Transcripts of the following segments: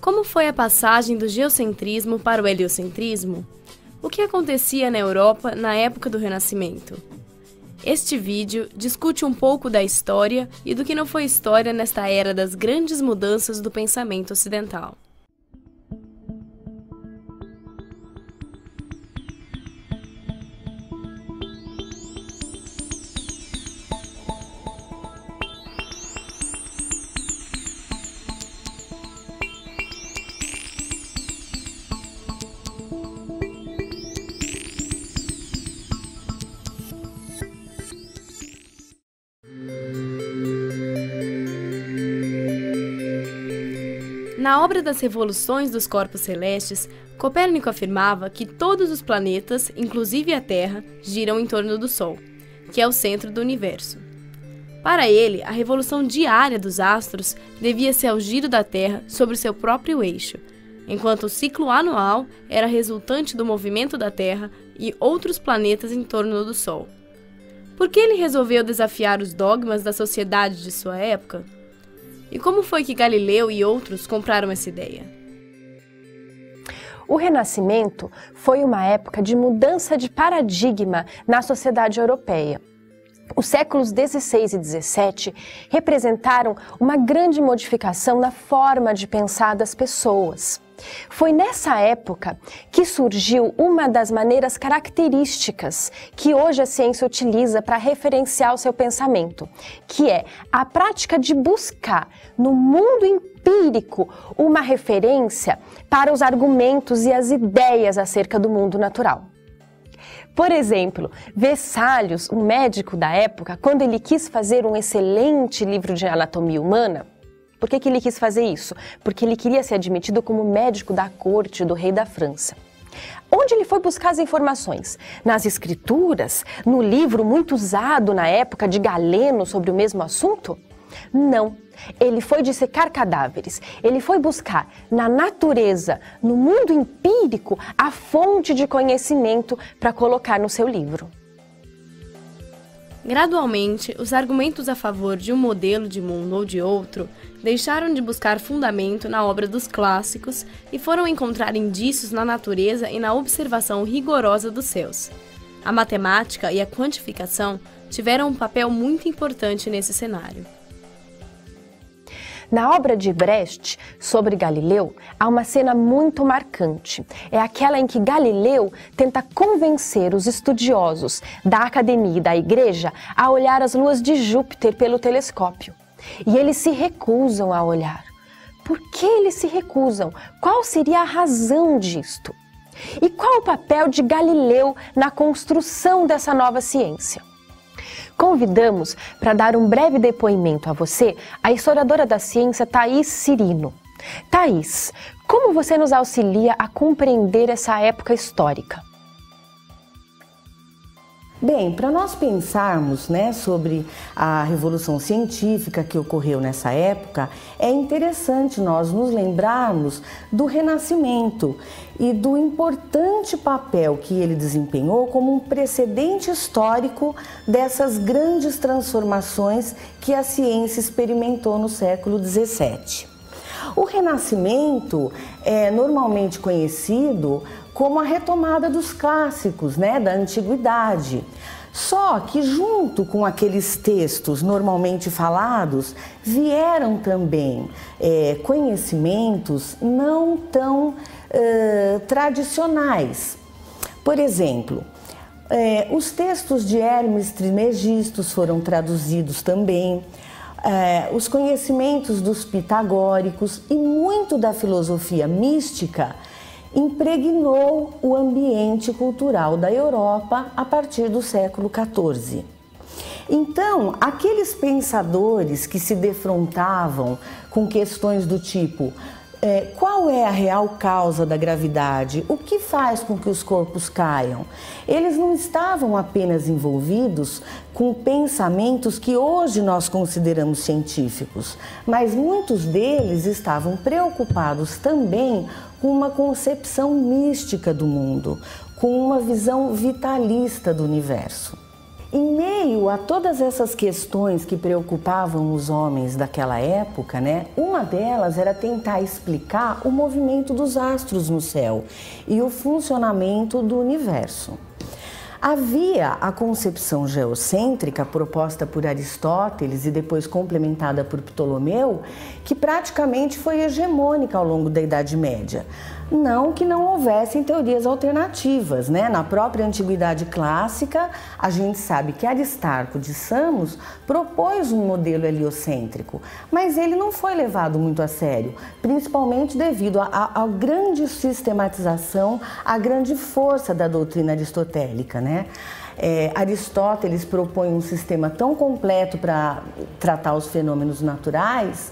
Como foi a passagem do geocentrismo para o heliocentrismo? O que acontecia na Europa na época do Renascimento? Este vídeo discute um pouco da história e do que não foi história nesta era das grandes mudanças do pensamento ocidental. Na obra das Revoluções dos Corpos Celestes, Copérnico afirmava que todos os planetas, inclusive a Terra, giram em torno do Sol, que é o centro do universo. Para ele, a revolução diária dos astros devia-se ao giro da Terra sobre seu próprio eixo, enquanto o ciclo anual era resultante do movimento da Terra e outros planetas em torno do Sol. Por que ele resolveu desafiar os dogmas da sociedade de sua época? E como foi que Galileu e outros compraram essa ideia? O Renascimento foi uma época de mudança de paradigma na sociedade europeia. Os séculos XVI e XVII representaram uma grande modificação na forma de pensar das pessoas. Foi nessa época que surgiu uma das maneiras características que hoje a ciência utiliza para referenciar o seu pensamento, que é a prática de buscar no mundo empírico uma referência para os argumentos e as ideias acerca do mundo natural. Por exemplo, Vesalius, um médico da época, quando ele quis fazer um excelente livro de anatomia humana, por que ele quis fazer isso? Porque ele queria ser admitido como médico da corte do rei da França. Onde ele foi buscar as informações? Nas escrituras? No livro muito usado na época de Galeno sobre o mesmo assunto? Não. Ele foi dissecar cadáveres. Ele foi buscar na natureza, no mundo empírico, a fonte de conhecimento para colocar no seu livro. Gradualmente, os argumentos a favor de um modelo de mundo ou de outro deixaram de buscar fundamento na obra dos clássicos e foram encontrar indícios na natureza e na observação rigorosa dos céus. A matemática e a quantificação tiveram um papel muito importante nesse cenário. Na obra de Brecht, sobre Galileu, há uma cena muito marcante. É aquela em que Galileu tenta convencer os estudiosos da academia e da igreja a olhar as luas de Júpiter pelo telescópio. E eles se recusam a olhar. Por que eles se recusam? Qual seria a razão disto? E qual o papel de Galileu na construção dessa nova ciência? Convidamos para dar um breve depoimento a você a historiadora da ciência Thaís Cirino. Thaís, como você nos auxilia a compreender essa época histórica? Bem, para nós pensarmos, sobre a revolução científica que ocorreu nessa época, é interessante nós nos lembrarmos do Renascimento e do importante papel que ele desempenhou como um precedente histórico dessas grandes transformações que a ciência experimentou no século XVII. O Renascimento é normalmente conhecido como a retomada dos clássicos, da antiguidade. Só que junto com aqueles textos normalmente falados, vieram também conhecimentos não tão tradicionais. Por exemplo, os textos de Hermes Trismegisto foram traduzidos também, os conhecimentos dos pitagóricos e muito da filosofia mística impregnou o ambiente cultural da Europa a partir do século XIV. Então, aqueles pensadores que se defrontavam com questões do tipo qual é a real causa da gravidade? O que faz com que os corpos caiam? Eles não estavam apenas envolvidos com pensamentos que hoje nós consideramos científicos, mas muitos deles estavam preocupados também com uma concepção mística do mundo, com uma visão vitalista do universo. Em meio a todas essas questões que preocupavam os homens daquela época, né, uma delas era tentar explicar o movimento dos astros no céu e o funcionamento do universo. Havia a concepção geocêntrica proposta por Aristóteles e depois complementada por Ptolomeu, que praticamente foi hegemônica ao longo da Idade Média. Não que não houvessem teorias alternativas, né? Na própria Antiguidade Clássica, a gente sabe que Aristarco de Samos propôs um modelo heliocêntrico, mas ele não foi levado muito a sério, principalmente devido à grande sistematização, à grande força da doutrina aristotélica, né? Aristóteles propõe um sistema tão completo para tratar os fenômenos naturais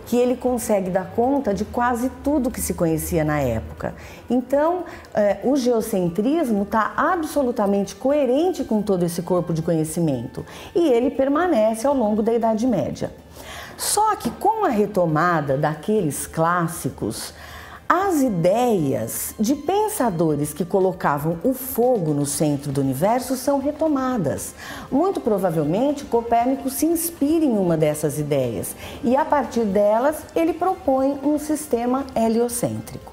que ele consegue dar conta de quase tudo que se conhecia na época. Então, o geocentrismo está absolutamente coerente com todo esse corpo de conhecimento e ele permanece ao longo da Idade Média. Só que com a retomada daqueles clássicos, as ideias de pensadores que colocavam o fogo no centro do universo são retomadas. Muito provavelmente, Copérnico se inspira em uma dessas ideias e, a partir delas, ele propõe um sistema heliocêntrico.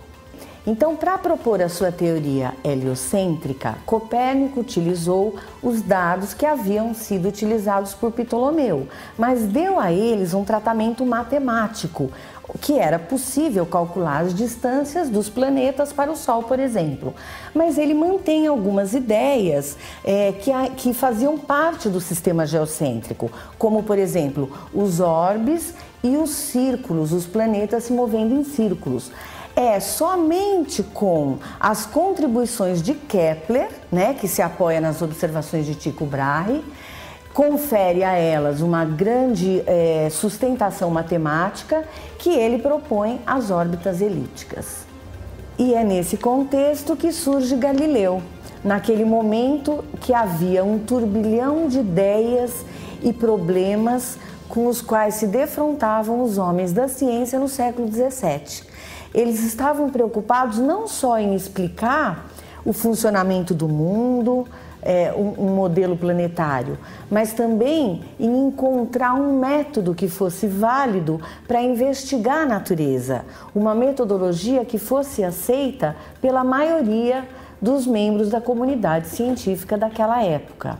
Então, para propor a sua teoria heliocêntrica, Copérnico utilizou os dados que haviam sido utilizados por Ptolomeu, mas deu a eles um tratamento matemático, que era possível calcular as distâncias dos planetas para o Sol, por exemplo. Mas ele mantém algumas ideias que faziam parte do sistema geocêntrico, como, por exemplo, os orbes e os círculos, os planetas se movendo em círculos. É somente com as contribuições de Kepler, né, que se apoia nas observações de Tycho Brahe, confere a elas uma grande sustentação matemática, que ele propõe as órbitas elípticas. E é nesse contexto que surge Galileu, naquele momento que havia um turbilhão de ideias e problemas com os quais se defrontavam os homens da ciência no século XVII. Eles estavam preocupados não só em explicar o funcionamento do mundo, um modelo planetário, mas também em encontrar um método que fosse válido para investigar a natureza, uma metodologia que fosse aceita pela maioria dos membros da comunidade científica daquela época.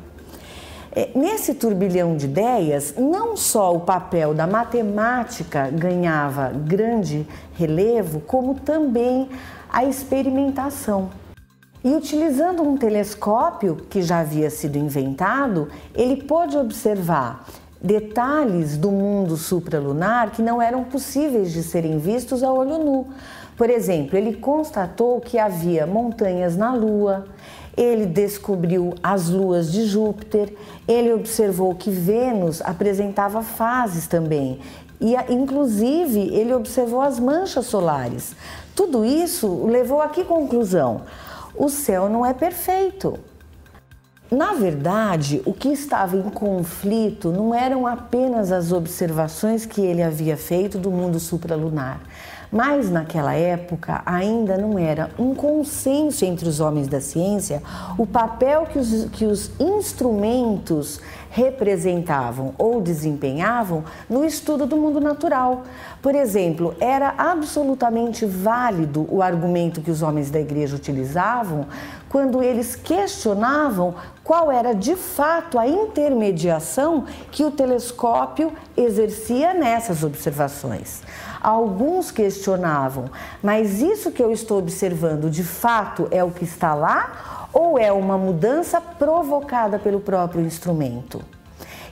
Nesse turbilhão de ideias, não só o papel da matemática ganhava grande relevo, como também a experimentação. E utilizando um telescópio que já havia sido inventado, ele pôde observar detalhes do mundo supralunar que não eram possíveis de serem vistos a olho nu. Por exemplo, ele constatou que havia montanhas na Lua, ele descobriu as luas de Júpiter, ele observou que Vênus apresentava fases também e, inclusive, ele observou as manchas solares. Tudo isso levou a que conclusão? O céu não é perfeito. Na verdade, o que estava em conflito não eram apenas as observações que ele havia feito do mundo supralunar, mas naquela época ainda não era um consenso entre os homens da ciência o papel que os instrumentos representavam ou desempenhavam no estudo do mundo natural. Por exemplo, era absolutamente válido o argumento que os homens da igreja utilizavam quando eles questionavam qual era de fato a intermediação que o telescópio exercia nessas observações. Alguns questionavam, mas isso que eu estou observando de fato é o que está lá ou é uma mudança provocada pelo próprio instrumento?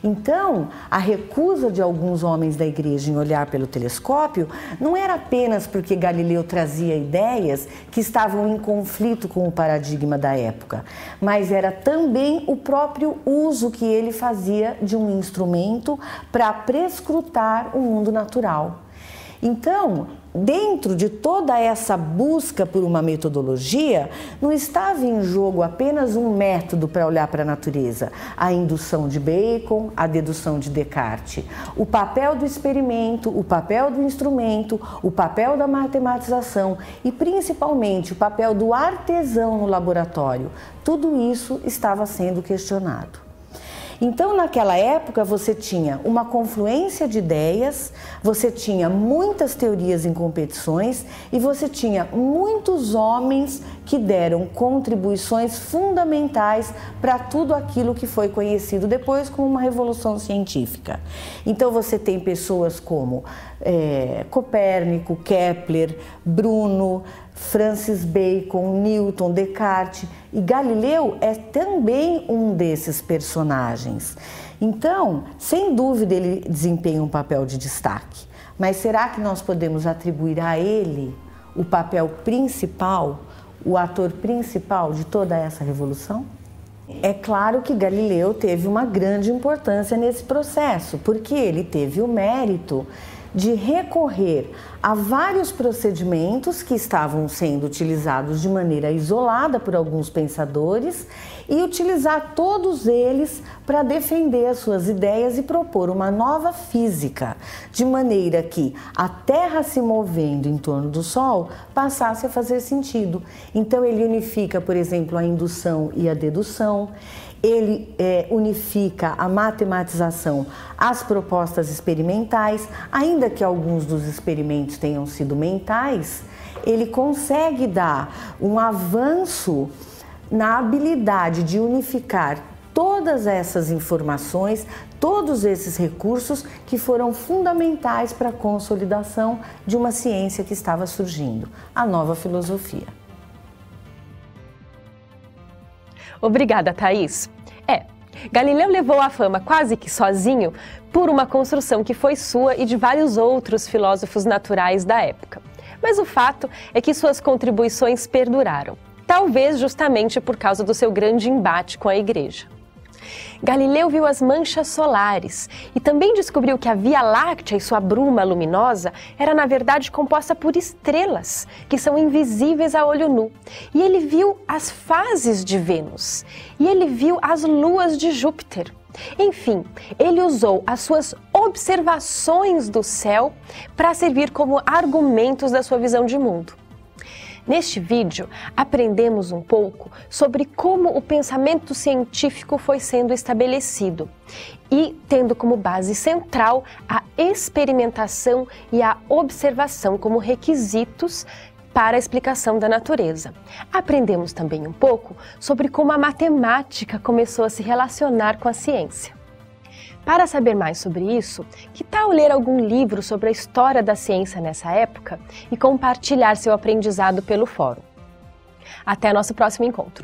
Então, a recusa de alguns homens da igreja em olhar pelo telescópio não era apenas porque Galileu trazia ideias que estavam em conflito com o paradigma da época, mas era também o próprio uso que ele fazia de um instrumento para prescrutar o mundo natural. Então, dentro de toda essa busca por uma metodologia, não estava em jogo apenas um método para olhar para a natureza, a indução de Bacon, a dedução de Descartes. O papel do experimento, o papel do instrumento, o papel da matematização e principalmente o papel do artesão no laboratório, tudo isso estava sendo questionado. Então, naquela época, você tinha uma confluência de ideias, você tinha muitas teorias em competições e você tinha muitos homens que deram contribuições fundamentais para tudo aquilo que foi conhecido depois como uma revolução científica. Então, você tem pessoas como Copérnico, Kepler, Bruno, Francis Bacon, Newton, Descartes, e Galileu é também um desses personagens. Então, sem dúvida, ele desempenha um papel de destaque. Mas será que nós podemos atribuir a ele o papel principal, o ator principal de toda essa revolução? É claro que Galileu teve uma grande importância nesse processo, porque ele teve o mérito de recorrer a vários procedimentos que estavam sendo utilizados de maneira isolada por alguns pensadores e utilizar todos eles para defender as suas ideias e propor uma nova física, de maneira que a Terra se movendo em torno do Sol passasse a fazer sentido. Então ele unifica, por exemplo, a indução e a dedução. Ele unifica a matematização às propostas experimentais, ainda que alguns dos experimentos tenham sido mentais, ele consegue dar um avanço na habilidade de unificar todas essas informações, todos esses recursos que foram fundamentais para a consolidação de uma ciência que estava surgindo, a nova filosofia. Obrigada, Thaís. Galileu levou à fama quase que sozinho por uma construção que foi sua e de vários outros filósofos naturais da época. Mas o fato é que suas contribuições perduraram, talvez justamente por causa do seu grande embate com a Igreja. Galileu viu as manchas solares e também descobriu que a Via Láctea e sua bruma luminosa era, na verdade, composta por estrelas, que são invisíveis a olho nu. E ele viu as fases de Vênus, e ele viu as luas de Júpiter. Enfim, ele usou as suas observações do céu para servir como argumentos da sua visão de mundo. Neste vídeo, aprendemos um pouco sobre como o pensamento científico foi sendo estabelecido e tendo como base central a experimentação e a observação como requisitos para a explicação da natureza. Aprendemos também um pouco sobre como a matemática começou a se relacionar com a ciência. Para saber mais sobre isso, que tal ler algum livro sobre a história da ciência nessa época e compartilhar seu aprendizado pelo fórum? Até nosso próximo encontro!